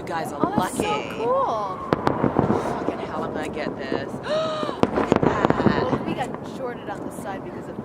guys are lucky. So cool. Fucking hell, I'm gonna get this. Look at that. Well, we got shorted on the side because of.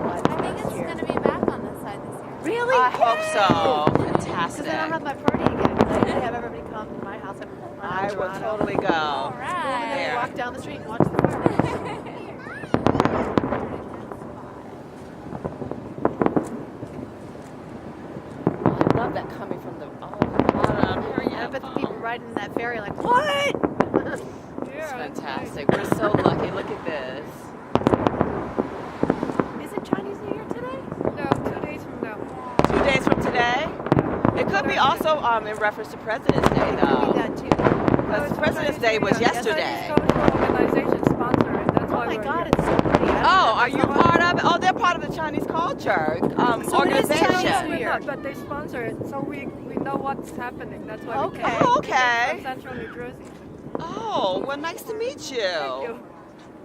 I think it's going to be back on this side this year. Really? I hope so. Fantastic. Because then I'll have my party again. I usually have everybody come to my house. I will totally go. All right. And then we walk down the street and watch the fireworks. I love that coming from the bottom. I bet the people riding in that ferry like, what? It's fantastic. We're so lucky. Look at this. Is it Chinese New Year today? No, 2 days from now. 2 days from today? It could be also in reference to President's Day, It could though. be that too. Because President's Day was yesterday. Organization sponsor it. That's Oh why my we're God, here. it's so pretty. Oh, are you part of it? Oh, they're part of the Chinese culture So it is organization. Chinese New Year. No, but they sponsor it, so we know what's happening. That's why we Okay. came. Oh, okay. From Central New Jersey. Oh, well, nice to meet you. Thank you.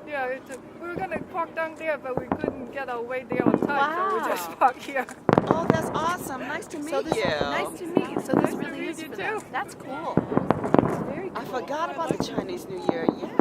Yeah, we were gonna park down there, but we couldn't get our way there on time, so we just Wow. parked here. Oh, that's awesome. Nice to meet So this you. nice to meet you. So this Nice to really meet is you for them. too. That's cool. Very cool. I forgot about the Chinese New Year. Yeah. I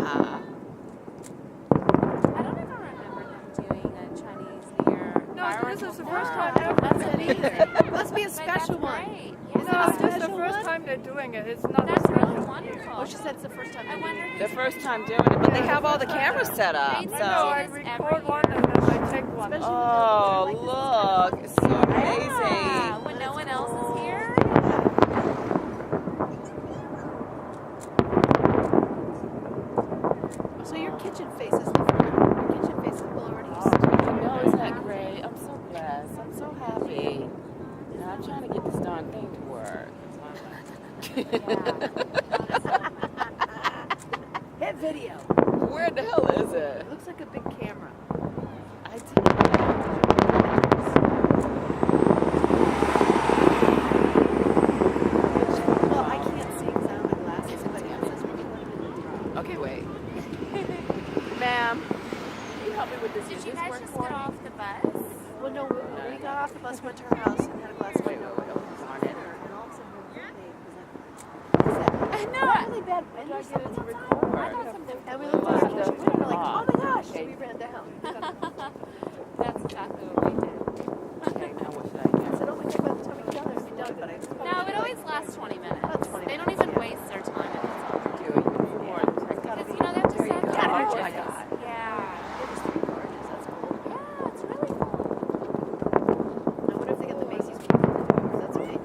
don't ever remember them doing a Chinese New Year. No, fireworks this is the before. first time ever. That's it either. Must be a But that's special one. great. Is Yeah. it No, a this is the special first one? time they're doing it. It's not That's a special. really wonderful. Oh, she said it's the first time. I wonder who's The first time doing it, but they have all the cameras set up. Great. I know, So. I This record every one and then I take one. Especially- Oh, look. It's so Yeah, amazing. when no one else is here. So your kitchen faces the front. Your kitchen faces the already. I know, isn't that great? I'm so blessed. I'm so happy. You know, I'm trying to get this darn thing to work. Hit video. Where the hell is it? It looks like a big camera. I did. Well, I can't see because I don't have glasses. But yeah, this is really Okay, wait. Ma'am, can you help me with this? Did Does you this guys work just for get me? off the bus? Well, no, we got off the bus, went to her house, and had a glass of wine. Wait. And all of a sudden her birthday was like, what is that? I know. Really bad wind or something? I thought something. And we looked at our kitchen window, like, oh my gosh, so we ran down. That's exactly what we did. Okay, now what should I I do? said, oh my God, by the time we get down there, it'll be done. But I No, it always lasts 20 minutes. About 20 They don't minutes, even yeah. waste their time at all. Do it. More Because, you know, they have to send go. charges. Oh my God. Yeah. It was 3 carriages, that's cool. Yeah, it's really cool. I wonder if they got the Macy's cake. That's what they did.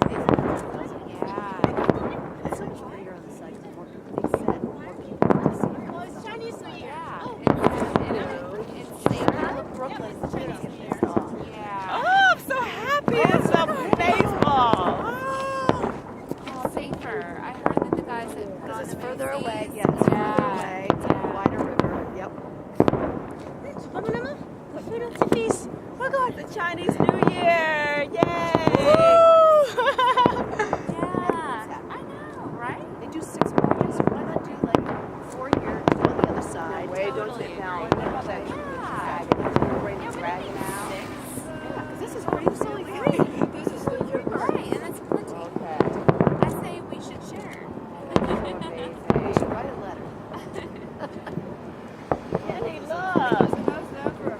Yeah. It's so much bigger on the site. More people, they said, more people to see it. Well, it's Chinese New Year. Yeah. Oh. It's Salem. Brooklyn, the Chinese New Year. Yeah. Oh, I'm so happy. It's a baseball. It's safer. I heard that the guys that Because gone it's to further Macy's- away. Yeah, it's further Yeah. away. It's a wider river. Yep. Oh God, the Chinese New Year! Yay! Yeah. I know, right? They do 6 carriages. Why not do like 4 here on the other side? Wait, don't Totally sit down. agree. What about that? Yeah. Rain Yeah, is we dragging don't need out. 6. Yeah, because this is pretty silly free. This is the year. Right, and it's plenty. Okay. I say we should share. We should write a letter. Hey, look. How's that for?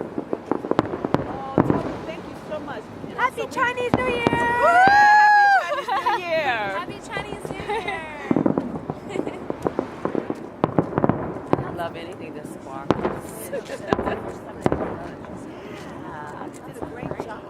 Oh, Tony, thank you so much. Happy Chinese New Year! Happy Chinese New Year! Happy Chinese New Year! I love anything that sparkles. Yeah, you did a great job.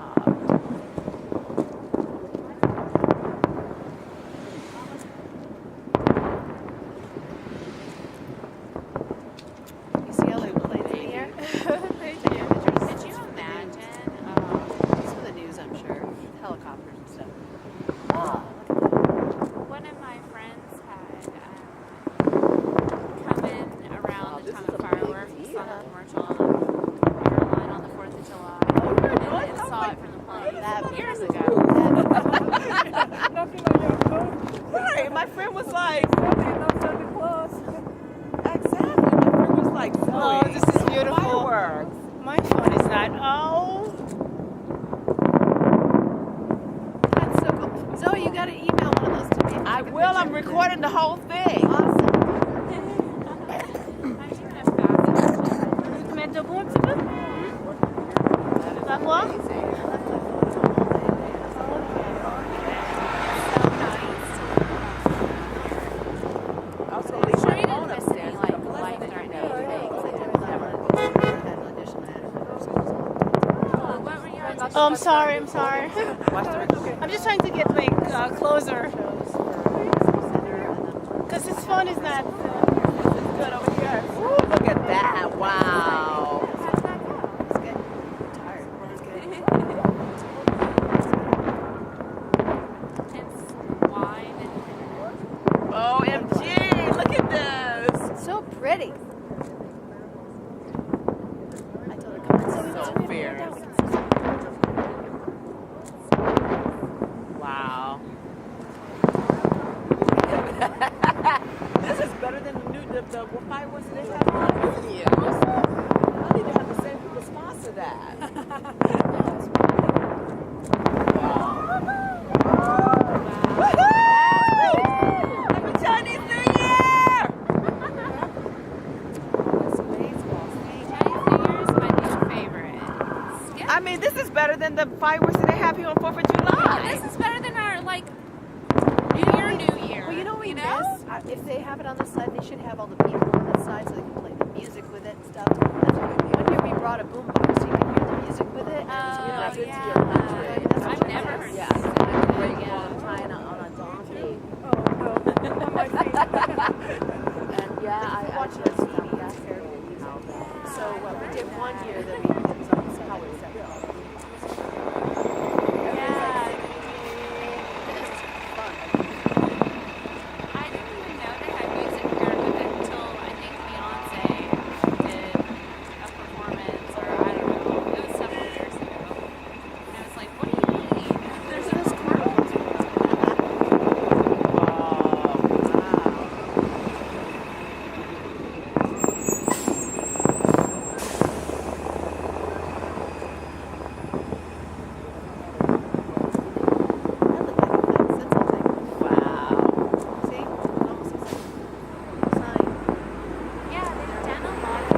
Oh, I'm sorry. I'm sorry. Watch the I'm just trying to get like closer. Because this phone is not good over here. Ooh, look at that. Wow. It's good. I'm tired. It's good. It's wine and OMG, look at this. It's so pretty. I told her, come on, So fierce. Wow. This is better than the fireworks that they have on videos. I need to have the same response to that. Wow. Woohoo! Happy Chinese New Year! Chinese New Year is my new favorite. Yeah. I mean, this is better than the fireworks that they have here on 4th of July. This is better than our like New Year. Well, you know what we you miss? know? If they have it on the side, they should have all the people on the side so they can play the music with it and stuff. One year we brought a boombox so you can hear the music with it. I've been to yeah. your country. That's I've what never it heard is. Yeah, that. I've seen a great wall in China on a donkey. On my feet. And yeah, I watched it on TV. I heard it. So we did one year that we did some how it set up. I didn't even know they had music here with it until I think Beyonce did a performance, or I don't know, it was several years ago. And I was like, what do you mean? There's this yeah, they've done a lot of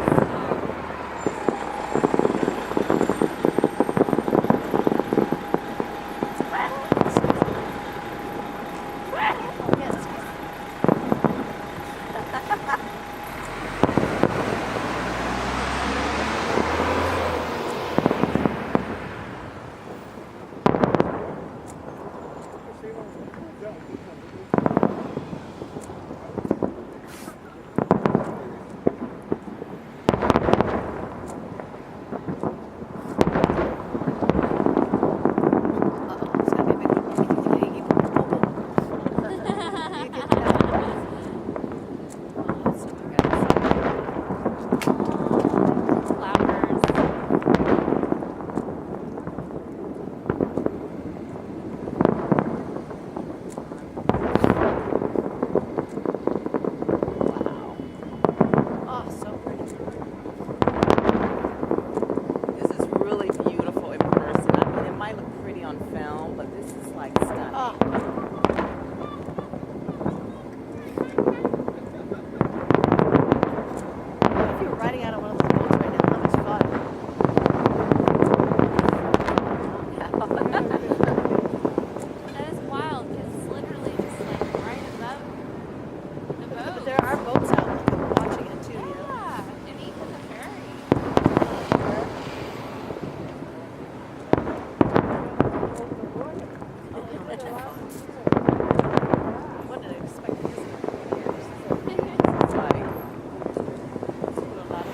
flowers. Oh, so pretty. This is really beautiful in person. I mean, it might look pretty on film, but this is like stunning. Oh. If you were riding out on one of those boats right now, how much fun. That is wild because it's literally just like right above the boat. But there are boats out watching it too, you know? Yeah, and even the ferry. Wouldn't have expected this in years. It's like, put a lot of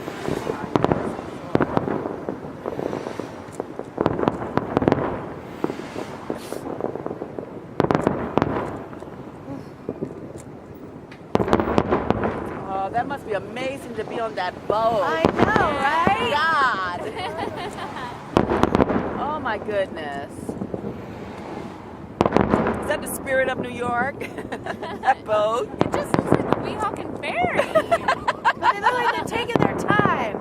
Oh, that must be amazing to be on that boat. I know, right? God. Oh my goodness. Is that the spirit of New York? That boat? It just looks like the Weehawken ferry. But they look like they're taking their time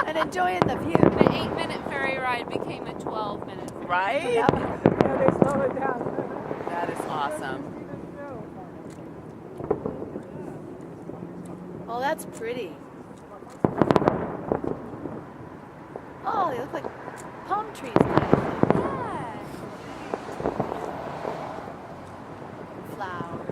and enjoying the view. The 8-minute ferry ride became a 12-minute ferry. Right? Yeah, they slow it down. That is awesome. Oh, that's pretty. Oh, they look like palm trees. Yeah. Flowers.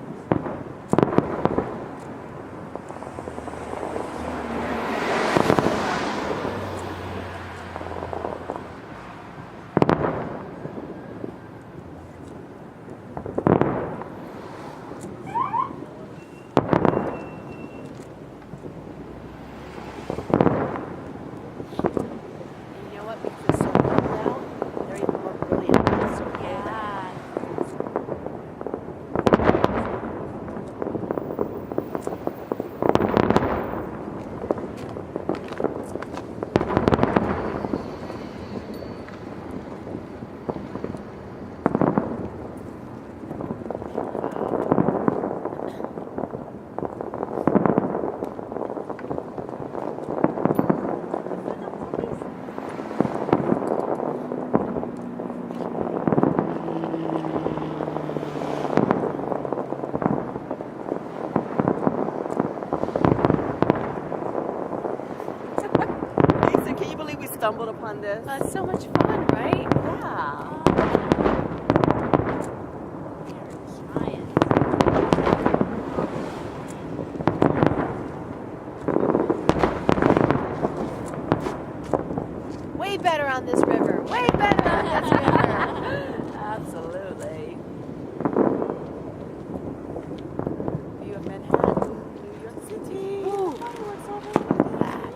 stumbled upon this. It's so much fun, right? Yeah. Way better on this river. Way better on this river. Absolutely. View of Manhattan, New York City. Ooh. Fireworks over. Look at that.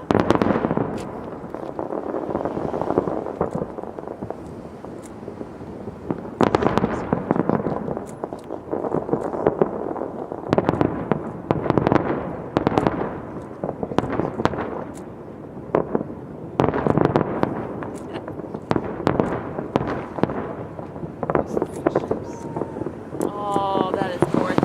Oh, that is gorgeous.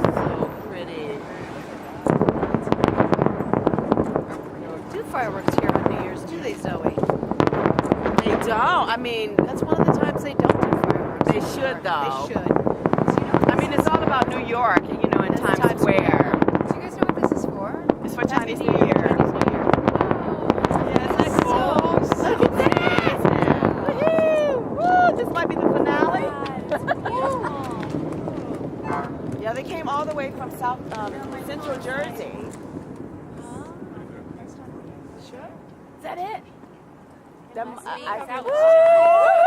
So pretty. Do fireworks here on New Year's, do they, Zoe? They don't. I mean, That's one of the times they don't do fireworks. They should, though. They should. I mean, it's all about New York, you know, in That's Times Square. Do you guys know what this is for? It's for Chinese New Year. Chinese New Year. Yeah, isn't that cool? Look at that! Woohoo! Woo! This might be the finale. Yeah, they came all the way from Central Jersey. Is that it? Them, Must be. That Woo!